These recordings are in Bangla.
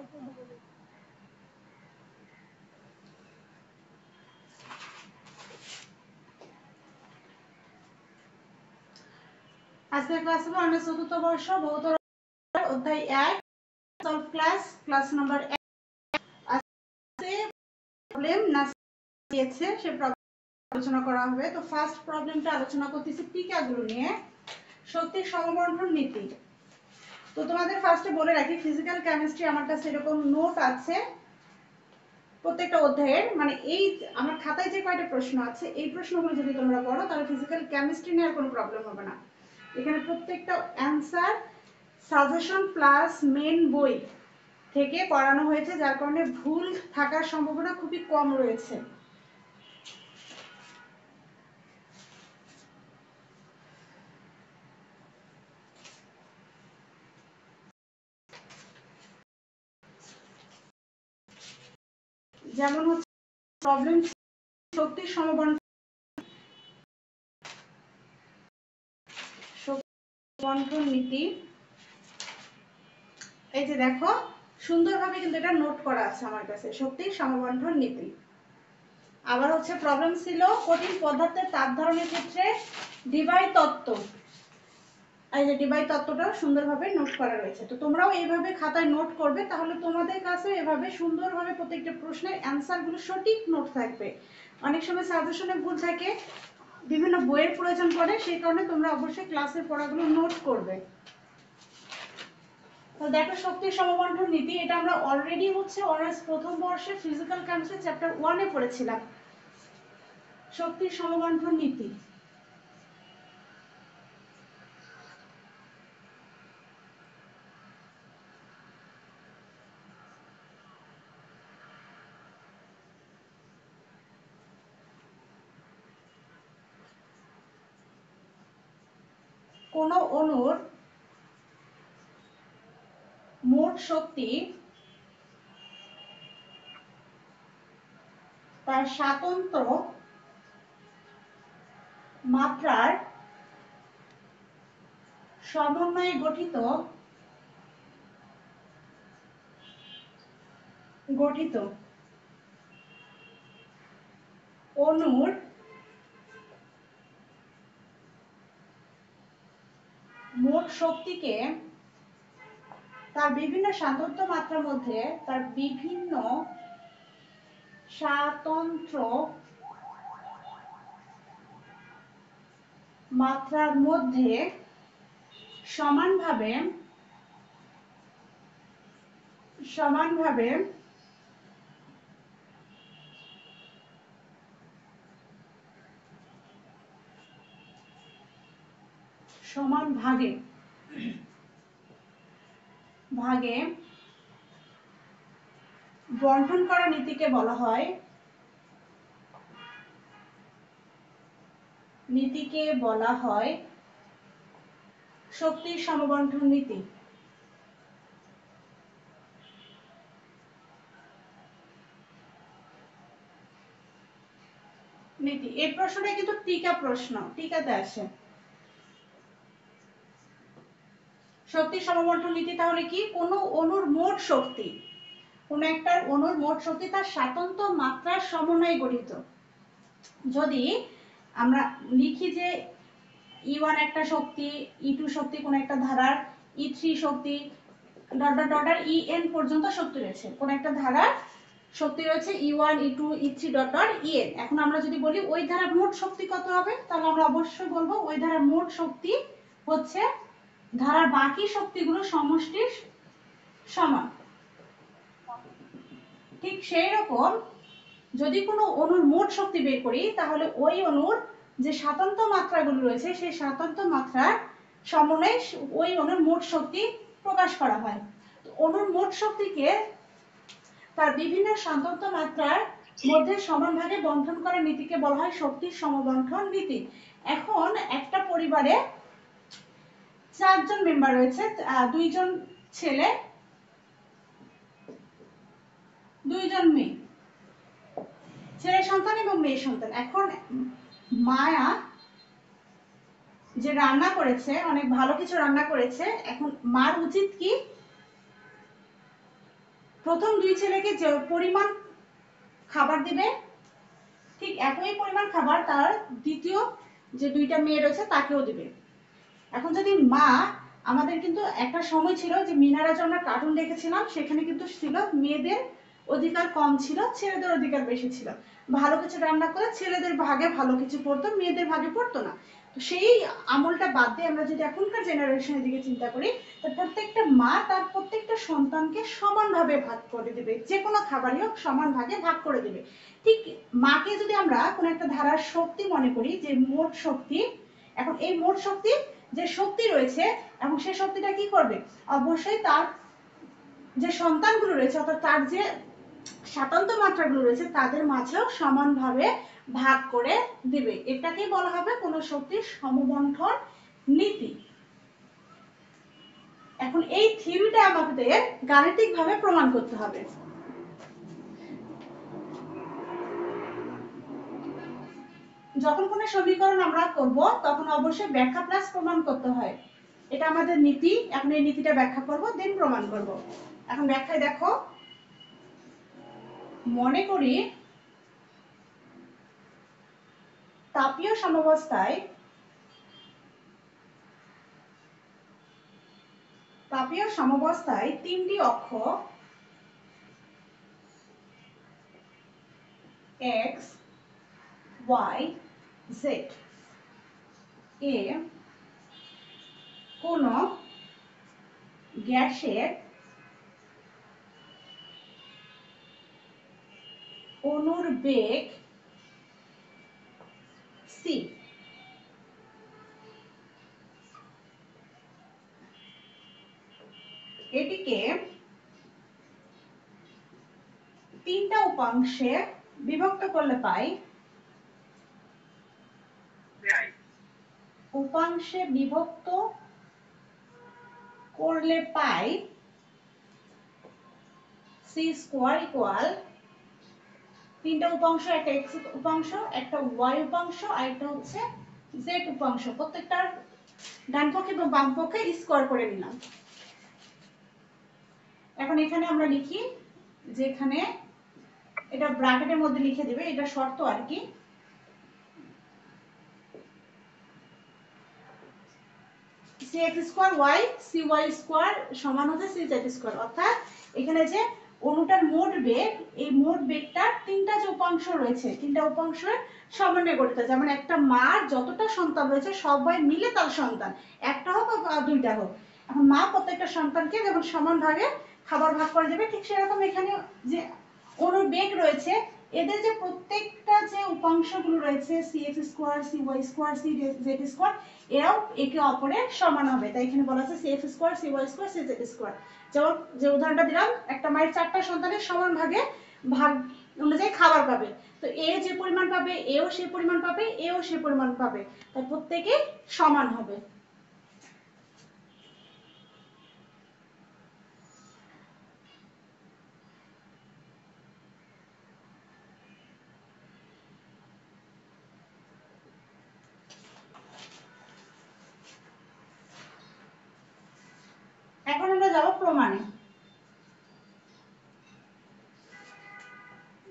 আজকের ক্লাস হলো আমরা চতুর্থ বর্ষ ভৌত অধ্যায় 1 সলভ ক্লাস নাম্বার 1। আজকে প্রবলেম না দিয়েছে সে প্রবলেম আলোচনা করা হবে। তো ফার্স্ট প্রবলেমটা আলোচনা করতেছি টিকাগুলো নিয়ে, শক্তির সমবন্টন নীতি। তো তোমাদের ফার্স্টে বলে রাখি ফিজিক্যাল কেমিস্ট্রি আমার কাছে এরকম নোট আছে প্রত্যেকটা অধ্যায়ের, মানে এই আমার খাতায় যে কয়টা প্রশ্ন আছে এই প্রশ্নগুলো যদি তোমরা পড়ো তাহলে ফিজিক্যাল কেমিস্ট্রি নিয়ে আর কোনো প্রবলেম হবে না। এখানে প্রত্যেকটা অ্যান্সার সাজেশন প্লাস মেন বই থেকে করানো হয়েছে, যার কারণে ভুল থাকার সম্ভাবনা খুবই কম রয়েছে। যেমন হচ্ছে প্রবলেম শক্তির সমবন্টন নীতি। এই যে দেখো সুন্দরভাবে কিন্তু এটা নোট করা আছে আমার কাছে, শক্তির সমবন্টন নীতি। আবার হচ্ছে প্রবলেম ছিল কঠিন পদার্থের তাপ ধারণের ক্ষেত্রে ডিবাই তত্ত্ব। এই যে ডিবাই তত্ত্বটা সুন্দরভাবে নোট করা রয়েছে। তো তোমরাও এইভাবে খাতায় নোট করবে, তাহলে তোমাদের কাছে এভাবে সুন্দরভাবে প্রত্যেকটা প্রশ্নের অ্যান্সারগুলো সঠিক নোট থাকবে। অনেক সময় সাজেশনে ভুল থাকে, বিভিন্ন বইয়ের প্রয়োজন পড়ে, সেই কারণে তোমরা অবশ্যই ক্লাসের পড়াগুলো নোট করবে। তো দেখো শক্তির সমবন্টন নীতি, এটা আমরা অলরেডি হচ্ছে অনার্স প্রথম বর্ষে ফিজিক্যাল কেমিস্ট্রি চ্যাপ্টার 1 এ পড়েছিলাম। শক্তির সমবন্টন নীতি কোন অণুর মোট শক্তি তার স্বতন্ত্র মাত্রার সমন্বয়ে গঠিত অণুর মোট শক্তিকে তার বিভিন্ন স্বতন্ত্র মাত্রার মধ্যে তার বিভিন্ন স্বতন্ত্র মাত্রার মধ্যে সমানভাবে সমান ভাগে বন্টন করা নীতিকে বলা হয় শক্তির সমবন্টন নীতি। এই প্রশ্নটা কিন্তু টিকাতে আসে। শক্তির সমবন্টন নীতি তাহলে কি, কোন অণুর মোট শক্তি, কোন একটা অণুর মোট শক্তি তার স্বতন্ত্র মাত্রার সমন্বয়ে গঠিত। যদি আমরা লিখি যে E1 একটা শক্তি, E2 শক্তি কোন একটা ধারার, E3 শক্তি En পর্যন্ত শক্তি রয়েছে, কোন একটা ধারার শক্তি রয়েছে E1 E2 E3 En। এখন আমরা যদি বলি ওই ধারার মোট শক্তি কত হবে, তাহলে আমরা অবশ্যই বলবো ওই ধারার মোট শক্তি হচ্ছে ধারার বাকি শক্তিগুলোর সমষ্টির সমান। ঠিক সেই রকম যদি কোনো অণুর মোট শক্তি বের করি, তাহলে ওই অণুর যে স্বতন্ত্র মাত্রাগুলো রয়েছে সেই স্বতন্ত্র মাত্রার সমন্বয়ে ওই অণুর মোট শক্তি প্রকাশ করা হয়। তো অণুর মোট শক্তিকে তার বিভিন্ন স্বতন্ত্র মাত্রার মধ্যে সমানভাবে বন্টন করার নীতিকে বলা হয় শক্তির সমবন্টন নীতি। এখন একটা পরিবারে 4 জন মেম্বার রয়েছে, 2 জন ছেলে 2 জন মেয়ে, ছেলে সন্তান এবং মেয়ে সন্তান। এখন মায়া যে রান্না করেছে, অনেক ভালো কিছু রান্না করেছে, এখন মার উচিত কি প্রথম দুই ছেলেকে যে পরিমাণ খাবার দিবে ঠিক একই পরিমাণ খাবার তার দ্বিতীয় যে দুইটা মেয়ে রয়েছে তাকেও দিবে। এখন যদি মা, আমাদের কিন্তু একটা সময় ছিল যে মিনারা যে আমরা কার্টুন দেখেছিলাম সেখানে কিন্তু ছিল মেয়েদের অধিকার কম ছিল, ছেলেদের অধিকার বেশি ছিল। ভালো কিছু রান্না করে ছেলেদের ভাগে ভালো কিছু পড়তো, মেয়েদের ভাগে পড়তো না। তো সেই আমলটা বাদ দিয়ে আমরা যদি এখনকার জেনারেশনের দিকে চিন্তা করি, তো প্রত্যেকটা মা তার প্রত্যেকটা সন্তানকে সমানভাবে ভাগ করে দিবে, যে কোনো খাবারই হোক সমান ভাগে ভাগ করে দিবে। ঠিক মাকে যদি আমরা কোনো একটা ধারার শক্তি মনে করি, যে মোট শক্তি, এখন এই মোট শক্তি যে শক্তি রয়েছে এবং সেই শক্তিটা কি করবে, অবশ্যই তার যে সন্তানগুলো রয়েছে অর্থাৎ তার যে স্বাতন্ত্র মাত্রাগুলো রয়েছে তাদের মাঝেও সমানভাবে ভাগ করে দিবে। এটাকেই বলা হবে কোন শক্তির সমবন্টন নীতি। এখন এই থিওরিটা আমাদের গাণিতিকভাবে প্রমাণ করতে হবে। যখন কোনো সমীকরণ আমরা করব তখন অবশ্যই ব্যাখ্যা প্লাস প্রমাণ করতে হয়, এটা আমাদের নীতি। এখন এই নীতিটা ব্যাখ্যা করব, দেন প্রমাণ করব। এখন ব্যাখ্যায় দেখো, মনে করি তাপীয় সাম্যাবস্থায় তিনটি অক্ষ x y z এ কোন গ্যাসের অণুর বেগ c, এটিকে তিনটা উপাংশে বিভক্ত করলে পাই, c স্কয়ার ইকুয়াল তিনটা উপাংশ, একটা x উপাংশ, একটা y উপাংশ আর একটা হচ্ছে z উপাংশ, প্রত্যেকটার ডান পক্ষে এবং বাম পক্ষে স্কয়ার করে নিলাম। এখন এখানে আমরা লিখি যে এখানে এটা ব্র্যাকেটের মধ্যে লিখে দিবে, এটা শর্ত আর কি। cx square y cy square সমান হচ্ছে cz স্কয়ার, অর্থাৎ এখানে যে অণুটার মোট বেগ, এই মোট বেগটার তিনটা যে উপাংশ রয়েছে, তিনটা উপাংশের সমন্বয়ে গঠিত। যেমন একটা মার যতটা সন্তান রয়েছে সবাই মিলে তার সন্তান, একটা হোক বা দুইটা হোক, এখন মা প্রত্যেকটা সন্তানকে যেমন সমান ভাগে খাবার ভাগ করে দেবে, ঠিক সেরকম এখানে যে অণুর বেগ রয়েছে এদের যে প্রত্যেকটা যে উপাংশগুলো রয়েছে cx square cy square cz square, এরাও একে অপরের সমান হবে। তাই এখানে বলা আছে cx square cy square cz square. যেমন যে উদাহরণটা দিলাম, একটা মায়ের চারটা সন্তানের সমান ভাগে ভাগ অনুযায়ী খাবার পাবে, তো এ যে পরিমাণ পাবে এও সেই পরিমাণ পাবে, এও সেই পরিমাণ পাবে, তাই প্রত্যেকে সমান হবে। এখন আমরা যাব প্রমাণে,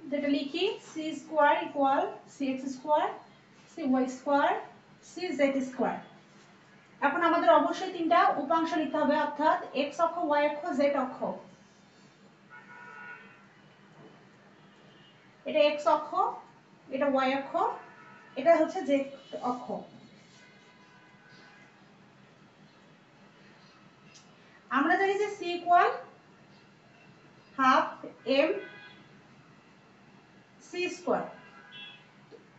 যেটা লিখি c square equal cx square cy square cz square. এখন আমাদের অবশ্যই তিনটা উপাংশ লিখতে হবে, অর্থাৎ x অক্ষ, y অক্ষ, z অক্ষ। এটা x অক্ষ, এটা y অক্ষ, এটা হচ্ছে z অক্ষ। আমরা জানি যে c equal half m c square,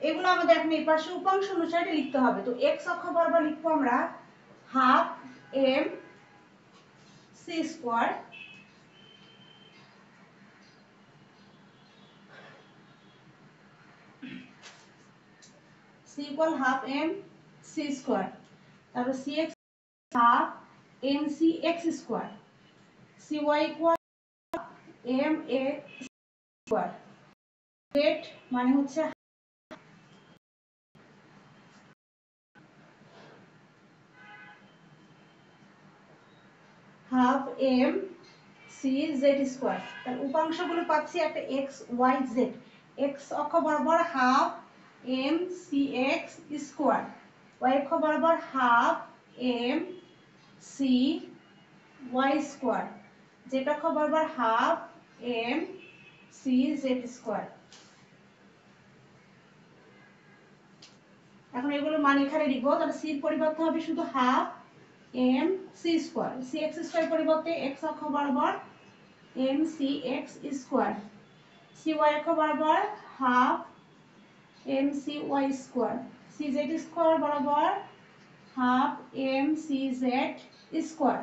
এগুলো আমাদের এখন এই পাশে উপাংশ অনুসারে লিখতে হবে। তো x অক্ষ বরাবর লিখবো আমরা half m c square, c equal half m c square, তারপর cx half m c x square, cy equal m a square, z মানে হচ্ছে half m c C Z square. তাহলে উপাংশগুলো পাচ্ছি একটা এক্স ওয়াই জেড। এক্স অক্ষ বরাবর half M C x square, Y অক্ষ বরাবর half M C Y square, Z অক্ষ বরাবর half M C Z square. এখন এগুলো মান এখানে লিখবো। তাহলে সি এর পরিবর্তে হবে শুধু half M C square, c x square পরিবর্তে এক্স অক্ষ বরাবর m C x square, c y অক্ষ বরাবর half M C Y square, C Z square বরাবর half M C Z square.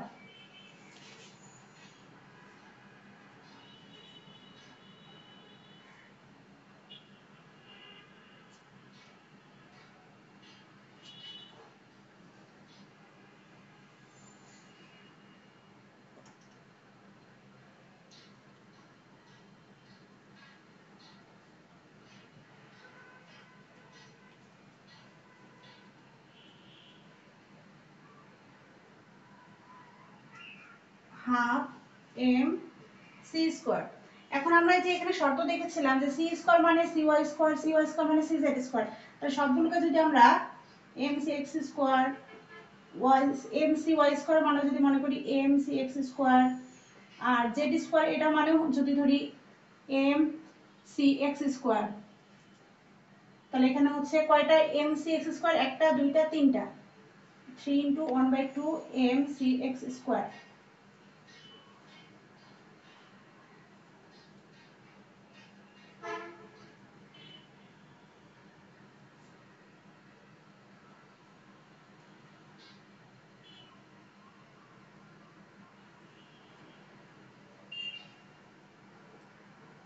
Half M C square. এখন আমরা যে এখানে শর্ত দেখেছিলাম যে সি স্কোয়ার মানে c Y square, c Y square মানে সি জেড স্কোয়ার। তাহলে সবগুলোকে যদি আমরা m C x square Y M C Y square মানে যদি মনে করি এম সি এক্স স্কোয়ার, আর জেড স্কোয়ার এটা মানে যদি ধরি এম সি এক্স স্কোয়ার, তাহলে এখানে হচ্ছে কয়টা এম সি এক্স স্কোয়ার? একটা দুইটা তিনটা, 3 into 1/2 M C x square.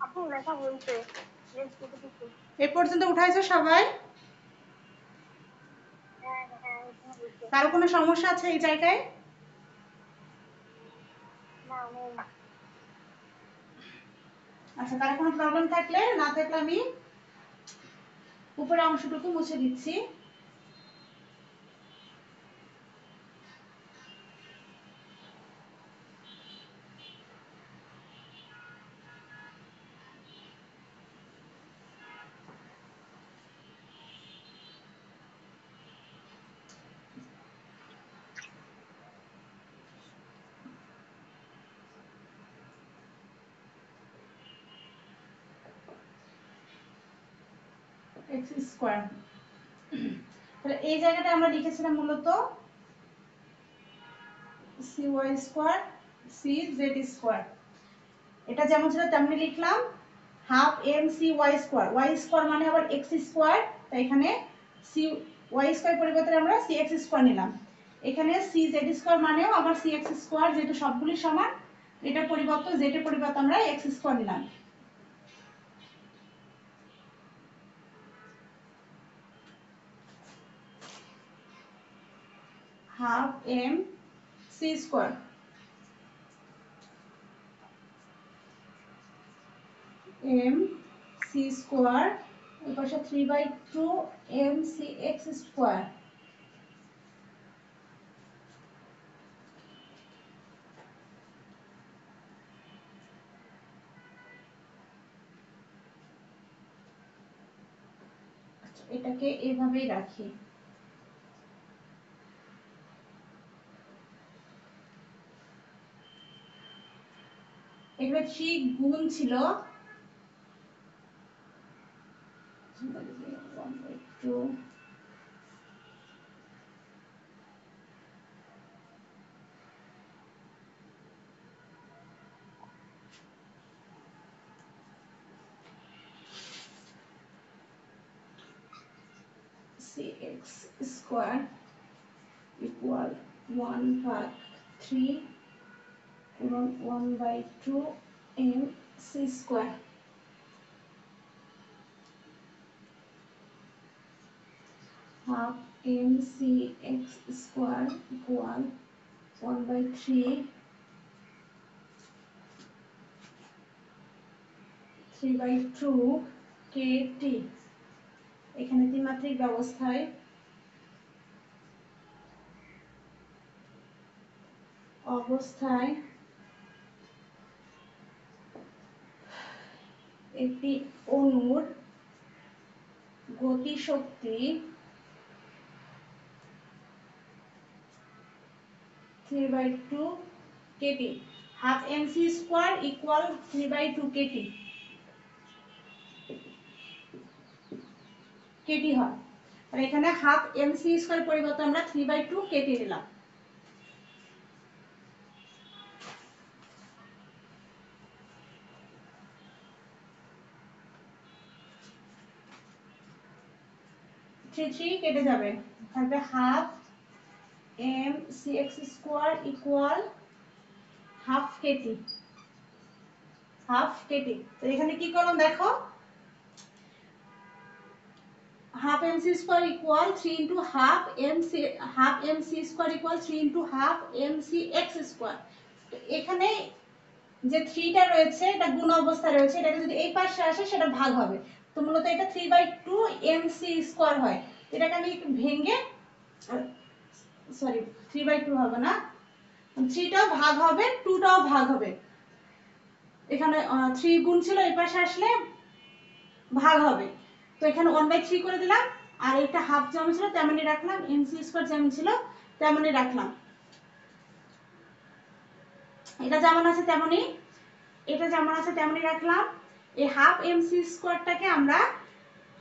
আপু লেখা বলতে এ পর্যন্ত উঠাইছো সবাই? কারো কোনো সমস্যা আছে এই জায়গায়? আচ্ছা, কারো কোনো প্রবলেম থাকলে, না থাকলে আমি উপরের অংশটুকু মুছে দিচ্ছি। এক্স স্কোয়ার, তাহলে এই জায়গাটা আমরা লিখেছিলাম মূলত C Y square C Z square. এটা যেমন ছিল তেমনি লিখলাম, half M C Y square, Y square মানে আবার এক্স স্কোয়ার, তাই এখানে সি ওয়াই স্কোয়ার পরিবর্তে আমরা সি এক্স স্কোয়ার নিলাম। এখানে সি জেড স্কোয়ার মানেও আবার সি এক্স স্কোয়ার, যেহেতু সবগুলি সমান, এটার পরিবর্তে জেড এর পরিবর্তে আমরা এক্স স্কোয়ার নিলাম। Half M C square M C square, এর পাশে 3/2 এম সি এক্স স্কোয়ার। এটাকে এভাবেই রাখি। এগুলো 3 গুণ ছিল 1/2 cx square equal 1/3 এবং 1/2 m c square। half m c x square equal 1/3 3/2 kt। এখানে ত্রিমাত্রিক ব্যবস্থায় অবস্থায় একটি অণুর গতিশক্তি 3/2 KT, half MC square equal 3/2 KT KT হয়। আর এখানে হাফ এমসি স্কয়ার পরিবর্তে আমরা 3/2 কেটি নিলাম। থ্রি কেটে যাবে, থাকবে half M C X square equal half KT, half KT. তো এখানে কি করলাম দেখো, half mc square equal 3 into half mc square equal 3 into half mc x square। তো এখানে যে 3 টা রয়েছে এটা গুণ অবস্থায় রয়েছে, এটাকে যদি এই পাশে আসে সেটা ভাগ হবে। তো মূলত এটা 3/2 mc স্কয়ার হয়। এটাকে আমি একটু ভেঙে, সরি 3/2 হবে না, 3 টাও ভাগ হবে 2 টাও ভাগ হবে। এখানে 3 গুণ ছিল, এই পাশে আসলে ভাগ হবে। তো এখানে 1/3 করে দিলাম, আর এটা হাফ যেমন ছিল তেমনই রাখলাম, mc স্কয়ার যেমন ছিল তেমনই রাখলাম। এটা যেমন আছে তেমনই, এটা যেমন আছে তেমনই রাখলাম। এই হাফ mc স্কয়ারটাকে আমরা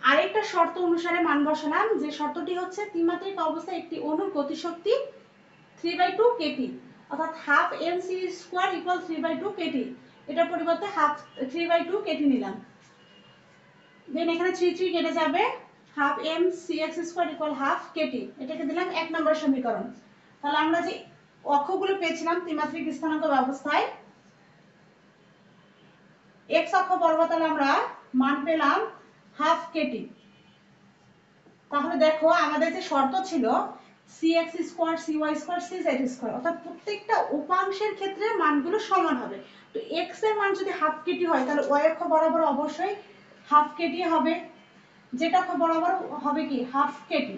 আরেকটা শর্ত অনুসারে মান বসালাম, যে শর্তটি হচ্ছে ত্রিমাত্রিক অবস্থায় একটি অণুর গতিশক্তি 3/2 কেটি, অর্থাৎ half mc square equal 3/2 KT. এটার পরিবর্তে হাফ 3/2 কেটি নিলাম। দেন এখানে 3 কেটে যাবে, half M C X square equal half KT, এটাকে দিলাম 1 নম্বর সমীকরণ। তাহলে আমরা যে অক্ষগুলো পেয়েছিলাম ত্রিমাত্রিক স্থানাঙ্ক ব্যবস্থায়, এক্স অক্ষ বরাবর তাহলে আমরা মান পেলাম হাফ কেটি। তাহলে দেখো আমাদের যে শর্ত ছিল cx square cy square cz square, অর্থাৎ প্রত্যেকটা উপাংশের ক্ষেত্রে মানগুলো সমান হবে। তো x এর মান যদি হাফ কেটি হয় তাহলে y অক্ষ বরাবর অবশ্যই হাফ কেটি হবে, যেটা অক্ষ বরাবর হবে কি হাফ কেটি।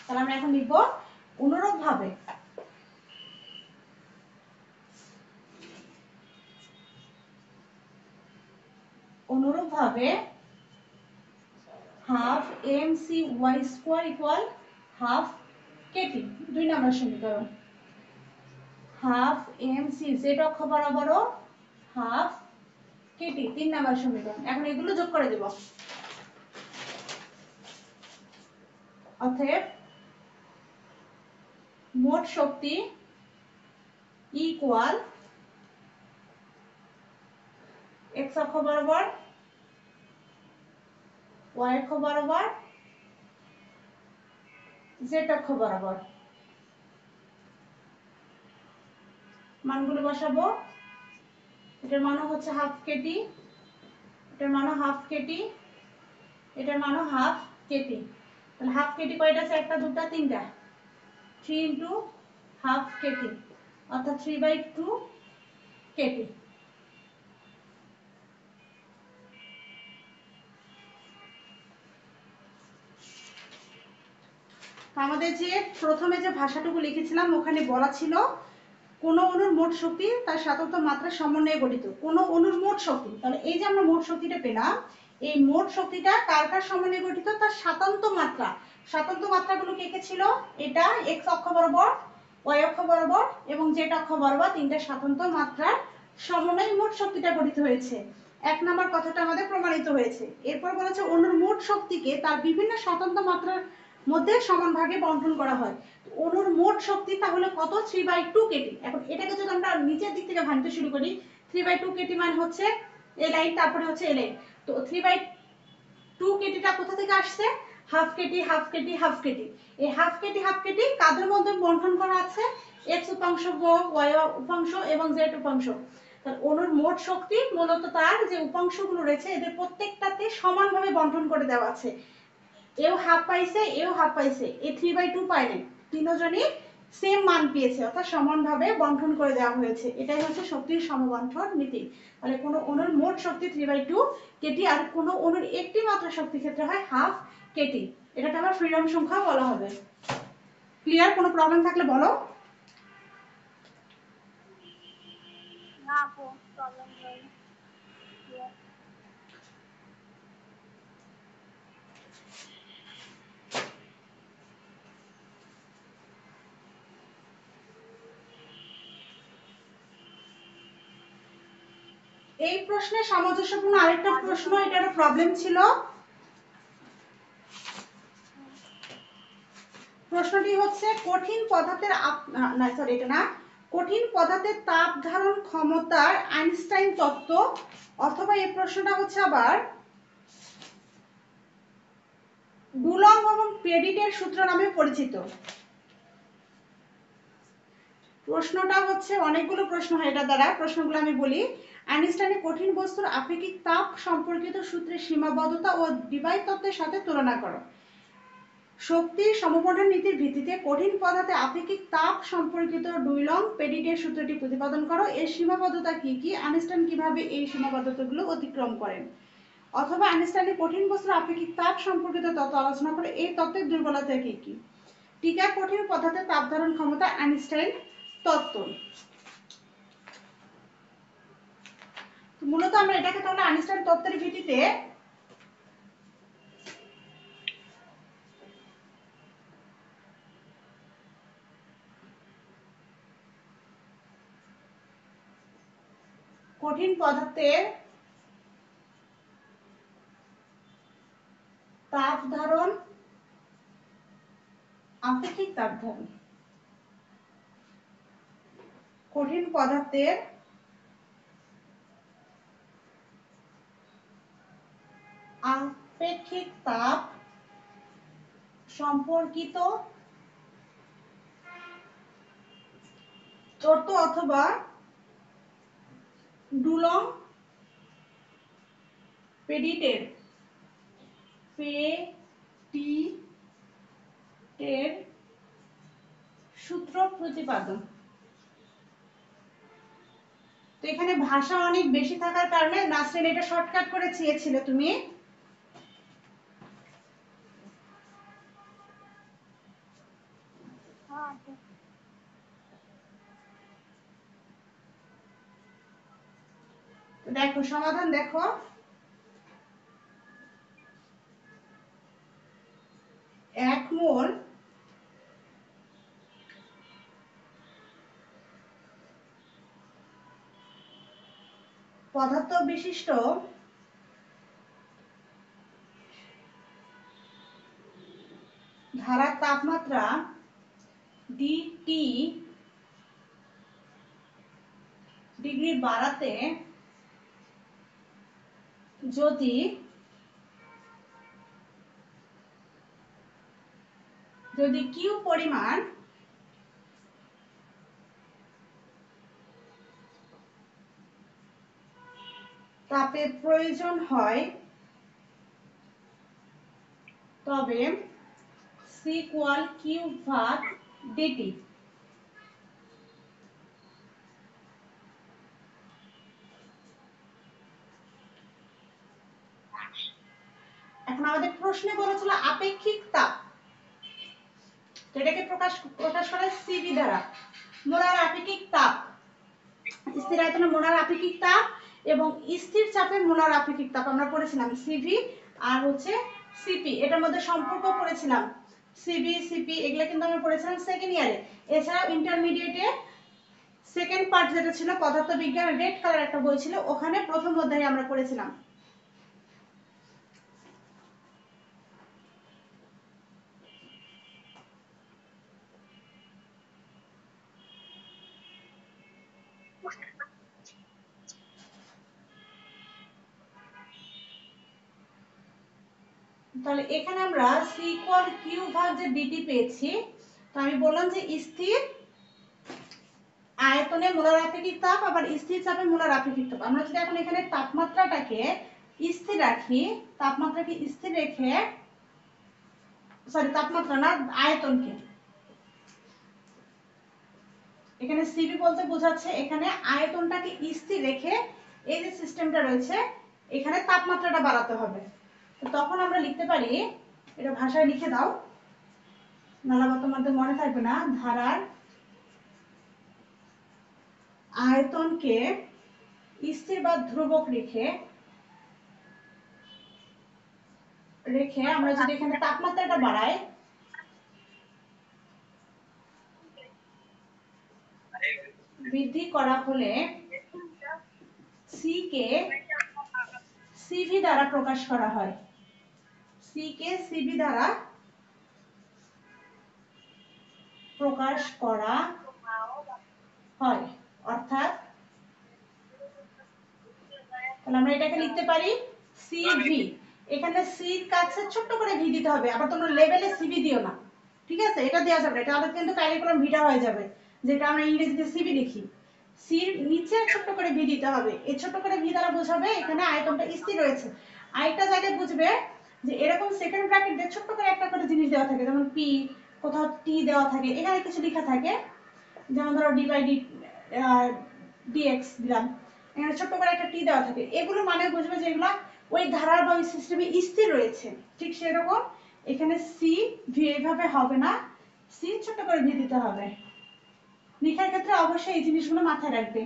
তাহলে আমরা এখন লিখব অনুরূপভাবে half M C Y square equal half KT, 2 number সমীকরণ। হাফ এম সি জেড অক্ষ বরাবরও হাফ কেটি, 3 নম্বর সমীকরণ। এখন এগুলো যোগ করে দেব। অতএব মোট শক্তি ইকুয়াল এক্স অক্ষ বরাবর ওয়াই অক্ষ বরাবর জেড অক্ষ বরাবর। মানগুলো বসাবো, এটার মান হচ্ছে হাফ কেটি, এটার মান হাফ কেটি, এটার মান হাফ কেটি। তাহলে হাফ কেটি কয়টা আছে, একটা দুটো তিনটা, 3 ইনটু হাফ কেটি অর্থাৎ 3/2 কেটি। আমাদের যে প্রথমে যে ভাষাটুকু লিখেছিলাম ওখানে বলা ছিল কোন অণুর মোট শক্তি তার স্বাতন্ত্র মাত্রার সমন্বয়ে গঠিত। কোন অণুর মোট শক্তি, তাহলে এই যে আমরা মোট শক্তিটা পেলাম, এই মোট শক্তিটা কার কার সমন্বয়ে গঠিত, তার স্বাতন্ত্র মাত্রা। স্বাতন্ত্র মাত্রাগুলো কে কে ছিল, এটা এক্স অক্ষ বরাবর, ওয়াই অক্ষ বরাবর এবং জেড অক্ষ বরাবর তিনটা স্বাতন্ত্র মাত্রার সমন্বয়ে মোট শক্তিটা গঠিত হয়েছে। 1 নম্বর কথাটা আমাদের প্রমাণিত হয়েছে। এরপর বলেছে অণুর মোট শক্তিকে তার বিভিন্ন স্বাতন্ত্র মাত্রার মধ্যে সমান ভাগে বন্টন করা হয়। অণুর মোট শক্তি তাহলে কত, 3/2 কেটি। এখন এটাকে যদি আমরা নিচের দিক থেকে ভাঙতে শুরু করি, 3/2 কেটি মানে হচ্ছে এ লাইন, তারপরে হচ্ছে এ লাইন। তো 3/2 কেটিটা কোথা থেকে আসছে, half KT half KT half Katie. এই হাফ কেটি কাদের মধ্যে বন্টন করা আছে, এক্স উপাংশ, ওয়াই উপাংশ এবং জেড উপাংশ। তাহলে অণুর মোট শক্তি মূলত তার যে উপাংশগুলো রয়েছে এদের প্রত্যেকটাতে সমানভাবে বন্টন করে দেওয়া আছে। এও হাফ পাইছে, এও হাফ পাইছে, এই 3/2 পাইনি, তিনজনই সেম মান পেয়েছে, অর্থাৎ সমানভাবে বন্টন করে দেওয়া হয়েছে। এটাই হচ্ছে শক্তির সমবন্টন নীতি। তাহলে কোনো অণুর মোট শক্তি 3/2 কেটি, আর কোনো অণুর একটি মাত্রা শক্তি ক্ষেত্রে হয় হাফ কেটি। এটাকে আবার ফ্রিডম সংখ্যা বলা হবে। ক্লিয়ার? কোনো প্রবলেম থাকলে বলো। না আপু, প্রবলেম নেই। এই প্রশ্নে সামঞ্জস্যপূর্ণ আরেকটা প্রশ্ন, এটা একটা প্রবলেম ছিল। প্রশ্নটি হচ্ছে কঠিন পদার্থের না সরি এটা না, কঠিন পদার্থের তাপ ধারণ ক্ষমতার আইনস্টাইন তত্ত্ব, অথবা এই প্রশ্নটা হচ্ছে আবার ডুলং এবং পেডিটের সূত্র নামে পরিচিত। প্রশ্নটা হচ্ছে অনেকগুলো প্রশ্ন হয় এটা দ্বারা, প্রশ্নগুলো আমি বলি। আইনস্টাইনের কঠিন বস্তুর আপেক্ষিক তাপ সম্পর্কিত সূত্রের সীমাবদ্ধতা ও ডিভাই তত্ত্বের সাথে তুলনা করো। শক্তির সমবন্টন নীতির ভিত্তিতে কঠিন পদার্থে আপেক্ষিক তাপ সম্পর্কিত ডুলং পেডিটের সূত্রটি প্রতিপাদন করো। এর সীমাবদ্ধতা কি কি, আইনস্টাইন কিভাবে এই সীমাবদ্ধতাগুলো অতিক্রম করেন। অথবা আইনস্টাইনের কঠিন বস্তুর আপেক্ষিক তাপ সম্পর্কিত তত্ত্ব আলোচনা করে এই তত্ত্বের দুর্বলতা কি কি। টিকা কঠিন পদার্থের তাপ ধারণ ক্ষমতা আইনস্টাইন তত্ত্ব। মূলত আমরা এটাকে তাহলে আইনস্টাইন তত্ত্বের ভিত্তিতে কঠিন পদার্থের তাপ ধারণ, আপেক্ষিক তাপ ধারণ, কঠিন পদার্থের আপেক্ষিক তাপ সম্পর্কিত তত্ত্ব অথবা ডুলং পেডিটের সূত্র প্রতিপাদন। তো এখানে ভাষা অনেক বেশি থাকার কারণে নাসরিন এটা শর্টকাট করে চেয়েছিলে তুমি। দেখো সমাধান দেখো, এক মোল পদার্থ বিশিষ্ট ধারার তাপমাত্রা ডিটি ডিগ্রি বাড়াতে যদি কিউ পরিমাণ তাপের প্রয়োজন হয়, তবে সি ইকুয়াল কিউ ভাগ ডিটি। এখন আমাদের প্রশ্নে বলেছিল আপেক্ষিক তাপ, তো এটাকে প্রকাশ করা হয় সিভি দ্বারা, মোলার আপেক্ষিক তাপ, স্থির আয়তনে মোলার আপেক্ষিক তাপ এবং স্থির চাপে মোলার আপেক্ষিক তাপ আমরা পড়েছিলাম সিভি আর হচ্ছে সিপি, এটার মধ্যে সম্পর্ক পড়েছিলাম সিভি সিপি, এগুলা কিন্তু আমরা পড়েছিলাম সেকেন্ড ইয়ারে। এছাড়াও ইন্টারমিডিয়েটে সেকেন্ড পার্ট যেটা ছিল পদার্থবিজ্ঞান, রেড কালার একটা বই ছিল, ওখানে প্রথম অধ্যায়ে আমরা পড়েছিলাম। তাহলে এখানে আমরা সি ইকুয়াল কিউ ভাগ যে ডিটি পেয়েছি, তো আমি বললাম যে স্থির আয়তনে মোলার আপেক্ষিক তাপ আবার স্থির চাপে মোলার আপেক্ষিক তাপ। আমরা যদি এখন এখানে তাপমাত্রাটাকে স্থির রাখি, তাপমাত্রাকে স্থির রেখে তাপমাত্রা না আয়তনকে, এখানে সিবি বলতে বোঝাচ্ছে এখানে আয়তনটাকে স্থির রেখে এই যে সিস্টেমটা রয়েছে এখানে তাপমাত্রাটা বাড়াতে হবে। তো তখন আমরা লিখতে পারি, এটা ভাষায় লিখে দাও নাহলে আবার তোমাদের মনে থাকবে না, ধারার আয়তনকে স্থির বা ধ্রুবক রেখে আমরা যদি এখানে তাপমাত্রাটা বাড়াই, বৃদ্ধি করা হলে সি কে সিভি দ্বারা প্রকাশ করা হয়। সি কে সিভি দ্বারা প্রকাশ করা হয়, অর্থাৎ তাহলে আমরা এটাকে লিখতে পারি সিভি। এখানে সি এর কাছে ছোট্ট করে ভি দিতে হবে, আবার তোমরা লেভেলে সিভি দিও না, ঠিক আছে? এটা দেওয়া যাবে না, এটা আমাদের কিন্তু কারিকুলাম ভিটা হয়ে যাবে, যেটা আমরা ইংরেজিতে সিভি লিখি। সির নিচে ছোট্ট করে ভি দিতে হবে। এই ছোট্ট করে ভি দ্বারা বোঝাবে এখানে আয়তনটা স্থির রয়েছে। আরেকটা জায়গায় বুঝবে যে এরকম সেকেন্ড ব্র্যাকেট দিয়ে ছোট্ট করে একটা করে জিনিস দেওয়া থাকে, যেমন পি, কোথাও টি দেওয়া থাকে, এখানে কিছু লেখা থাকে, যেমন ধরো ডি বাই ডি ডিএক্স দিলাম, এখানে ছোট্ট করে একটা টি দেওয়া থাকে, এগুলো মানে বুঝবে যে এগুলো ওই ধারার বা ওই সিস্টেমে স্থির রয়েছে। ঠিক সেরকম এখানে সি ভি এইভাবে হবে না, সি ছোট করে ভি দিতে হবে। লেখার ক্ষেত্রে অবশ্যই এই জিনিসগুলো মাথায় রাখবে।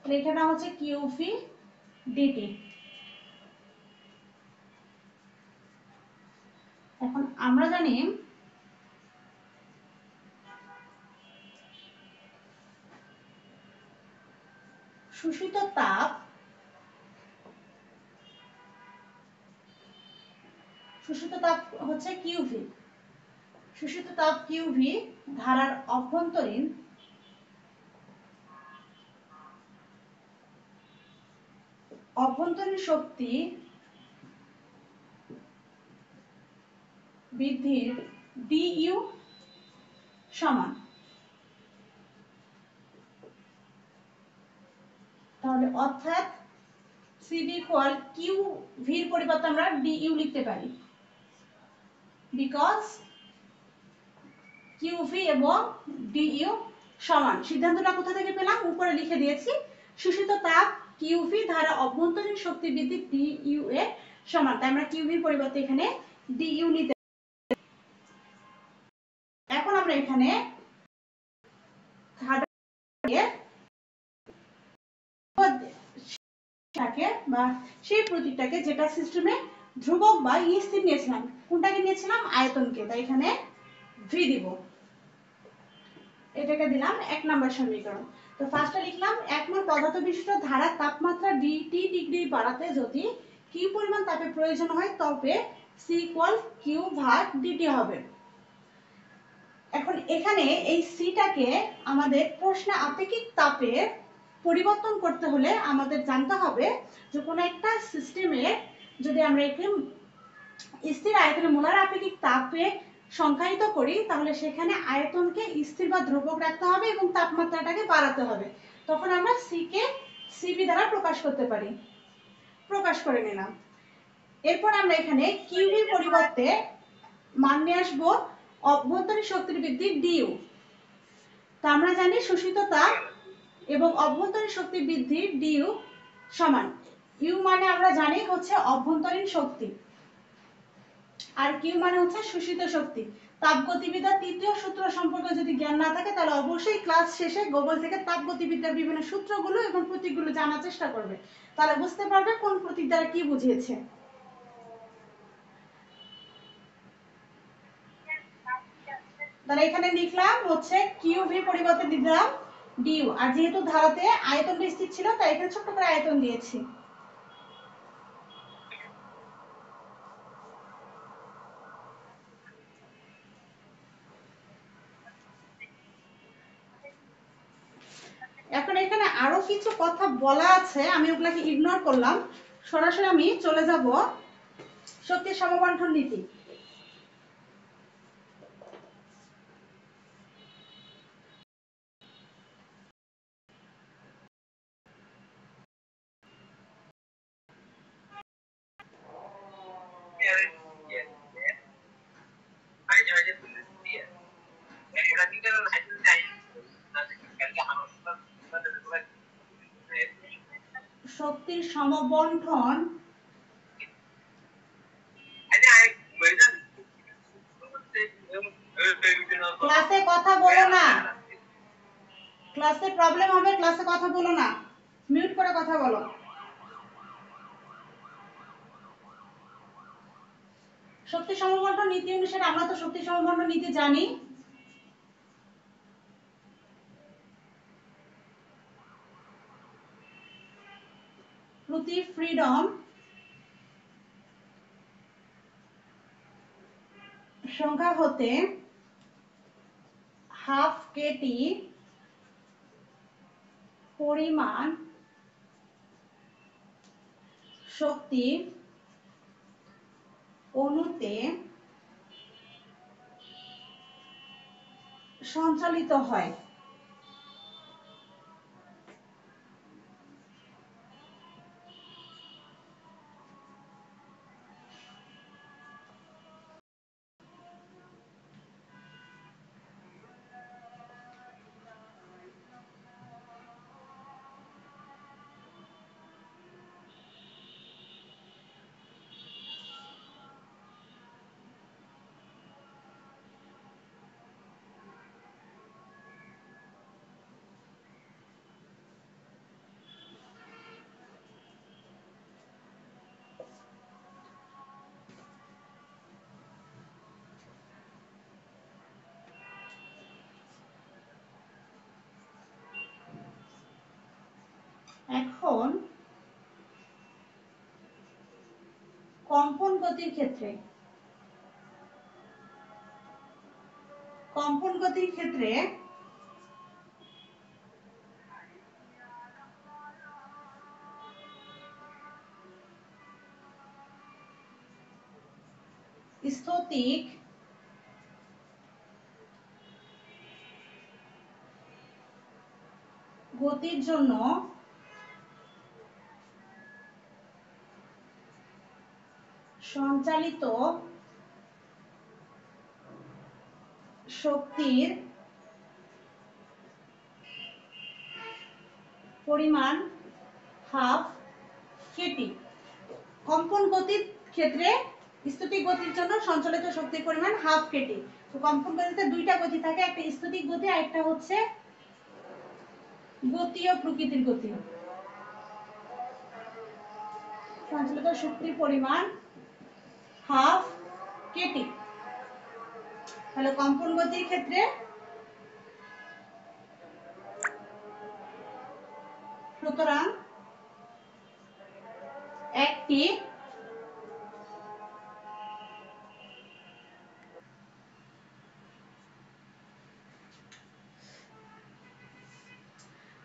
লেখাটা হচ্ছে কিউভি ডিটি। এখন আমরা জানি শোষিত তাপ হচ্ছে কিউভি। শোষিত তাপ কিউভি ধারার অভ্যন্তরীণ শক্তি বৃদ্ধির ডিইউ সমান। তাহলে অর্থাৎ সিবি ইকুয়াল কিউ ভির পরিবর্তে আমরা ডিইউ লিখতে পারি, বিকজ কিউভি এবং ডিইউ সমান। সিদ্ধান্তটা কোথা থেকে পেলাম? উপরে লিখে দিয়েছি, শোষিত তাপ কিউভি ধারা অভ্যন্তরীণ শক্তি বৃদ্ধি ডিইউ এর সমান। তাই আমরা কিউভির পরিবর্তে এখানে ডিইউ নিতে। এখন আমরা এখানে বা সেই প্রতীকটাকে যেটা সিস্টেমে ধ্রুবক বা স্থির নিয়েছিলাম, কোনটাকে নিয়েছিলাম? আয়তনকে, তাই এখানে ভি দিব। এটাকে দিলাম 1 নম্বর সমীকরণ। তো ফার্স্টে লিখলাম 1 মোল পদার্থ বিশিষ্ট ধারার তাপমাত্রা ডিটি ডিগ্রি বাড়াতে যদি কিউ পরিমাণ তাপের প্রয়োজন হয় তবে সি ইকুয়াল কিউ ভাগ ডিটি হবে। এখন এখানে এই সিটাকে আমাদের প্রশ্নে আপেক্ষিক তাপের পরিবর্তন করতে হলে আমাদের জানতে হবে যে কোনো একটা সিস্টেমে যদি আমরা একে স্থির আয়তনে মোলার আপেক্ষিক তাপে সংজ্ঞায়িত করি তাহলে সেখানে আয়তনকে স্থির বা ধ্রুবক রাখতে হবে এবং তাপমাত্রাটাকে বাড়াতে হবে, তখন আমরা সি কে সিবি দ্বারা প্রকাশ করতে পারি। প্রকাশ করে নিলাম। এরপর আমরা এখানে কিউভির পরিবর্তে মান নিয়ে আসবো অভ্যন্তরীণ শক্তির বৃদ্ধি ডিইউ। তা আমরা জানি শোষিত তাপ এবং অভ্যন্তরীণ শক্তি বৃদ্ধি ডিইউ সমান। ইউ মানে আমরা জানি হচ্ছে অভ্যন্তরীণ শক্তি, আর কিউ মানে হচ্ছে শোষিত শক্তি। তাপগতিবিদ্যার তৃতীয় সূত্র সম্পর্কে যদি জ্ঞান না থাকে তাহলে অবশ্যই ক্লাস শেষে গুগল থেকে তাপগতিবিদ্যার বিভিন্ন সূত্রগুলো এবং প্রতীকগুলো জানার চেষ্টা করবে, তাহলে বুঝতে পারবে কোন প্রতীক দ্বারা কি বুঝিয়েছে। তাহলে এখানে লিখলাম হচ্ছে কিউভি পরিবর্তে দিলাম ডিইউ, আর যেহেতু ধারাতে আয়তন স্থির ছিল তাই এখানে ছোট করে আয়তন দিয়েছি। এখন এখানে আরো কিছু কথা বলা আছে, আমি ওগুলাকে ইগনোর করলাম, সরাসরি আমি চলে যাব শক্তির সমবন্টন নীতি। শক্তির সমবন্টন ক্লাসে কথা বলো না, ক্লাসে প্রবলেম হবে, ক্লাসে কথা বলো না। মিউট করে কথা বলো। শক্তি সমবন্টন নীতি অনুসারে আমরা তো শক্তি সমবন্টন নীতি জানি। প্রতি ফ্রিডম সংখ্যা হতে হাফ কেটি পরিমাণ শক্তি অণুতে সঞ্চালিত হয়। এখন কম্পন গতির ক্ষেত্রে স্থতিক গতির জন্য সঞ্চালিত শক্তির পরিমাণ হাফ কেটি। কম্পন গতির ক্ষেত্রে স্থিতিক গতির জন্য সঞ্চালিত শক্তির পরিমাণ হাফ কেটি। তো কম্পন গতিতে দুইটা গতি থাকে, একটা স্থিতিক গতি আর একটা হচ্ছে গতীয় প্রকৃতির গতি। সঞ্চালিত শক্তির পরিমাণ হাফ কেটি। তাহলে কম্পন গতির ক্ষেত্রে সুতরাং একটি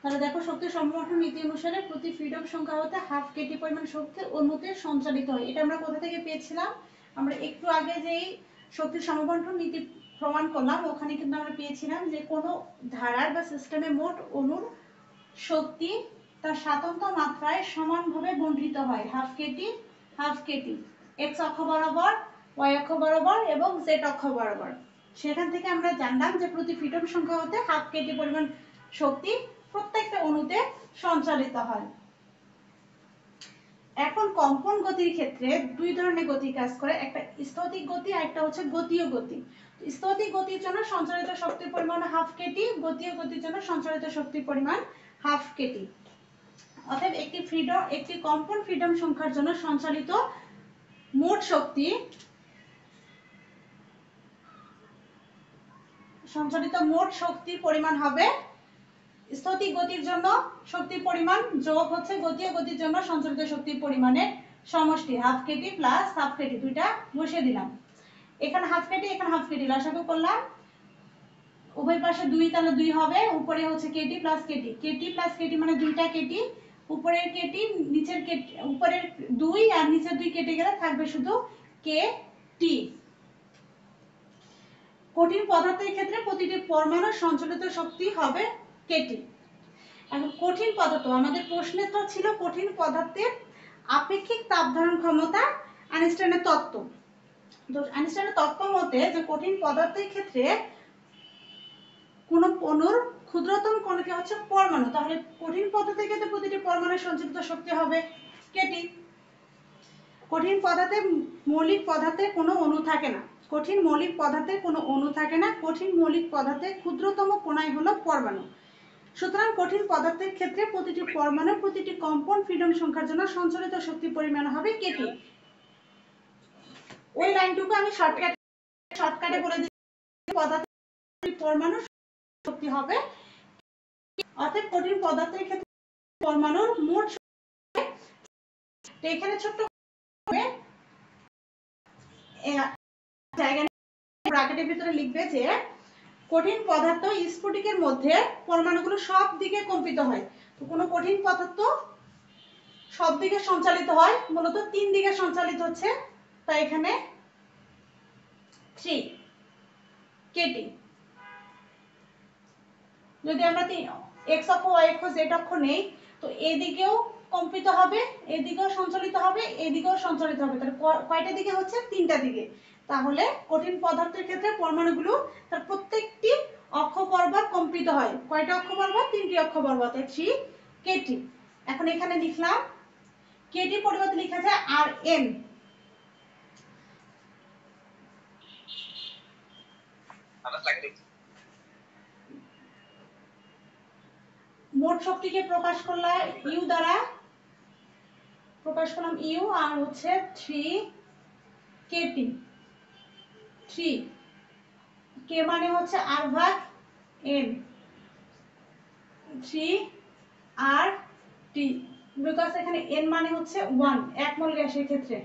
তাহলে দেখো শক্তি সমবন্টন নীতি অনুসারে প্রতি ফ্রিডম সংখ্যা হতে হাফ কেটি পরিমাণ শক্তি অণুতে সঞ্চালিত হয়। এটা আমরা কোথা থেকে পেয়েছিলাম? আমরা একটু আগে যেই শক্তি সমবন্টন নীতি প্রমাণ করলাম ওখানে কিন্তু আমরা পেয়েছিলাম যে কোনো ধারার বা সিস্টেমে মোট অণুর শক্তি তার স্বাতন্ত্র মাত্রায় সমানভাবে বণ্টিত হয়, হাফ কেটি এক্স অক্ষ বরাবর, ওয়াই অক্ষ বরাবর এবং জেড অক্ষ বরাবর। সেখান থেকে আমরা জানলাম যে প্রতি ফ্রিডম সংখ্যা হতে হাফ কেটি পরিমাণ শক্তি প্রত্যেকটা অণুতে সঞ্চালিত হয়। এখন কম্পন গতির ক্ষেত্রে দুই ধরনের গতি কাজ করে, একটা স্থিতিক গতি আর একটা হচ্ছে গতীয় গতি। স্থিতিক গতির জন্য সঞ্চালিত শক্তির পরিমাণ হাফ কেটি, গতীয় গতির জন্য সঞ্চালিত শক্তির পরিমাণ হাফ কেটি। অতএব একটি কম্পন ফ্রিডম সংখ্যার জন্য সঞ্চালিত মোট শক্তির পরিমাণ হবে স্থিতিক গতির জন্য শক্তির পরিমাণ যোগ হচ্ছে গতীয় গতির জন্য সঞ্চালিত শক্তির পরিমাণের সমষ্টি, half Katie plus half Katie, দুইটা বসিয়ে দিলাম। এখানে হাফ কেটি এখানে হাফ কেটি লসাগু করলাম, উভয় পাশে 2 তাহলে 2 হবে, উপরে হচ্ছে কেটি প্লাস কেটি মানে দুইটা কেটি, উপরের কেটি নিচের কেটি, উপরের 2 আর নিচের 2 কেটে গেলে থাকবে শুধু কেটি। কঠিন পদার্থের ক্ষেত্রে প্রতিটি পরমাণুর সঞ্চালিত শক্তি হবে কেটি। এখন কঠিন পদার্থ, আমাদের প্রশ্নে তো ছিল কঠিন পদার্থের আপেক্ষিক তাপ ধারণ ক্ষমতা, আইনস্টাইনের তত্ত্ব। তো আইনস্টাইনের তত্ত্ব মতে যে কঠিন পদার্থের ক্ষেত্রে কোন অণুর ক্ষুদ্রতম কণাকে হচ্ছে পরমাণু, তাহলে কঠিন পদার্থের ক্ষেত্রে প্রতিটি পরমাণুর সঞ্চালিত শক্তি হবে কেটি। কঠিন মৌলিক পদার্থে কোনো অণু থাকে না, কঠিন মৌলিক পদার্থের ক্ষুদ্রতম কণাই হলো পরমাণু। সুতরাং কঠিন পদার্থের ক্ষেত্রে প্রতিটি পরমাণু প্রতিটি কম্পন ফ্রিডম সংখ্যার জন্য সঞ্চালিত শক্তির পরিমাণ হবে কেটি। ওই লাইনটুকু আমি শর্টকাটে বলে দিচ্ছি, পদার্থের পরমাণু শক্তি হবে, অর্থাৎ কঠিন পদার্থের ক্ষেত্রে পরমাণুর মোট এখানে ছোট্ট জায়গা ব্র্যাকেটের ভিতরে লিখবে যে কঠিন পদার্থ স্ফটিকের মধ্যে পরমাণুগুলো সব দিকে কম্পিত হয়। তো কোনো কঠিন পদার্থ সব দিকে সঞ্চালিত হয়, মূলত 3 দিকে সঞ্চালিত হচ্ছে, তাই এখানে 3 কেটি। যদি আমরা x অক্ষ y অক্ষ z অক্ষ নেই, তো এদিকেও কম্পিত হবে, এদিকেও সঞ্চালিত হবে, এদিকেও সঞ্চালিত হবে, তাহলে কয়টা দিকে হচ্ছে? 3টা দিকে। তাহলে কঠিন পদার্থের ক্ষেত্রে পরমাণুগুলো তার প্রত্যেকটি অক্ষ বরাবর কম্পিত হয়। কয়টা অক্ষ বরাবর? 3টি অক্ষ বরাবর, তাই 3 কেটি। এখন এখানে লিখলাম কেটি পরিবর্তে লেখা যায় আর এম। মোট শক্তিকে প্রকাশ করলাম ইউ দ্বারা, প্রকাশ করলাম ইউ, আর হচ্ছে 3 কেটি। 3 কে মানে হচ্ছে আর ভাগ এন, 3 আর টি, বিকজ এখানে এন মানে হচ্ছে 1 এক মোল গ্যাসের ক্ষেত্রে।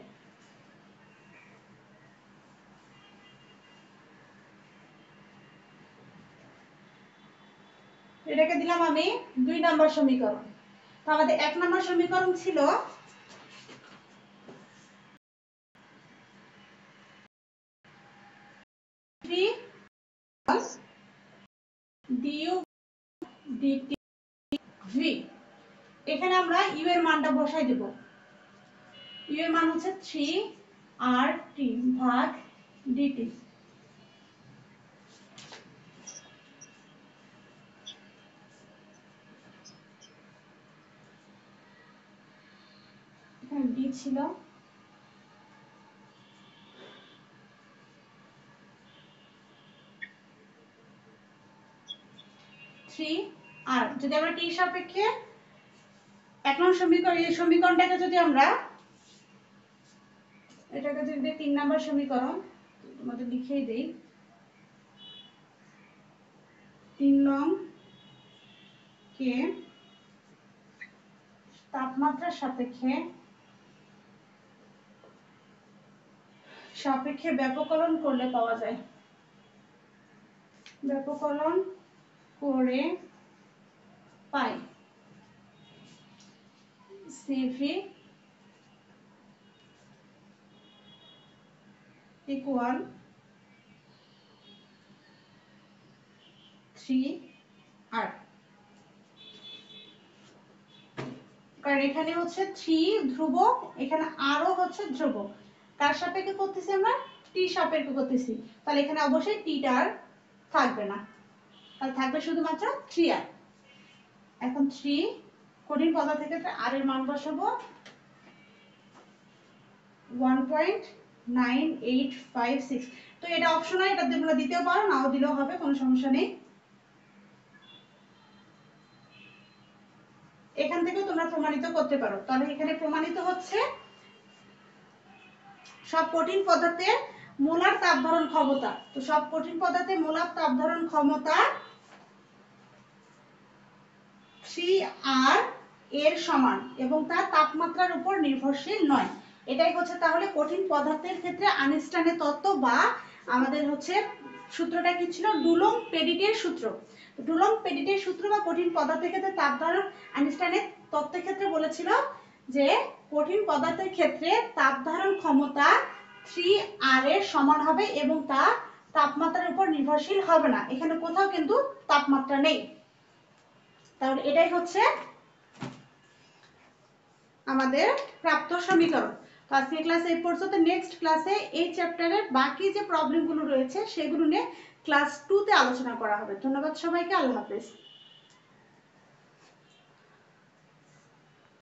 এটাকে দিলাম আমি 2 নম্বর সমীকরণ। তো আমাদের 1 নম্বর সমীকরণ ছিল du dt v। এখানে আমরা u এর মানটা বসাই দেব। u এর মান হচ্ছে 3 r t ভাগ dt। এখানে d ছিল, আর যদি আমরা t সাপেক্ষে 1 নং সমীকরণ, এই সমীকরণটাকে যদি আমরা এটাকে যদি 3 নম্বর সমীকরণ তোমাদের লিখেই দেই, 3 নং কে তাপমাত্রার সাপেক্ষে ব্যাপককরণ করলে পাওয়া যায়। ব্যাপককরণ করে পাই সিভি ইকুয়াল 3r। কারণ এখানে হচ্ছে 3 ধ্রুবক, এখানে আরও হচ্ছে ধ্রুবক। কার সাপেক্ষে করতেছি আমরা? টি সাপেক্ষে করতেছি, তাহলে এখানে অবশ্যই টিটা আর থাকবে না, তাহলে থাকবে শুধুমাত্র 3r। এখন 3 কঠিন পদার্থের ক্ষেত্রে আর এর মান বসাবো 1.9856। তো এটা অপশনাল, এটা তোমরা দিতেও পারো, নাও দিলেও হবে, কোনো সমস্যা নেই। এখান থেকেও তোমরা প্রমাণিত করতে পারো। তাহলে এখানে প্রমাণিত হচ্ছে সব কঠিন পদার্থের মোলার তাপ ধারণ ক্ষমতা, তো সব কঠিন পদার্থের মোলার তাপ ধারণ ক্ষমতা 3r এর সমান এবং তা তাপমাত্রার উপর নির্ভরশীল নয়। এটাই হচ্ছে তাহলে কঠিন পদার্থের ক্ষেত্রে আইনস্টাইনের তত্ত্ব, বা আমাদের হচ্ছে সূত্রটা কি ছিল? ডুলং পেডিটের সূত্র। ডুলং পেডিটের সূত্র বা কঠিন পদার্থের ক্ষেত্রে তাপ ধারণ, আইনস্টাইনের তত্ত্বের ক্ষেত্রে বলেছিল যে কঠিন পদার্থের ক্ষেত্রে তাপ ধারণ ক্ষমতা 3r এর সমান হবে এবং তা তাপমাত্রার উপর নির্ভরশীল হবে না। এখানে কোথাও কিন্তু তাপমাত্রা নেই। তাহলে এটাই হচ্ছে আমাদের প্রাপ্ত সমীকরণ। তো আজকে ক্লাস এই পর্যন্ত। নেক্সট ক্লাসে এই চ্যাপ্টারের বাকি যে প্রবলেমগুলো রয়েছে সেগুলো নিয়ে ক্লাস 2 তে আলোচনা করা হবে। ধন্যবাদ সবাইকে, আল্লাহ হাফেজ।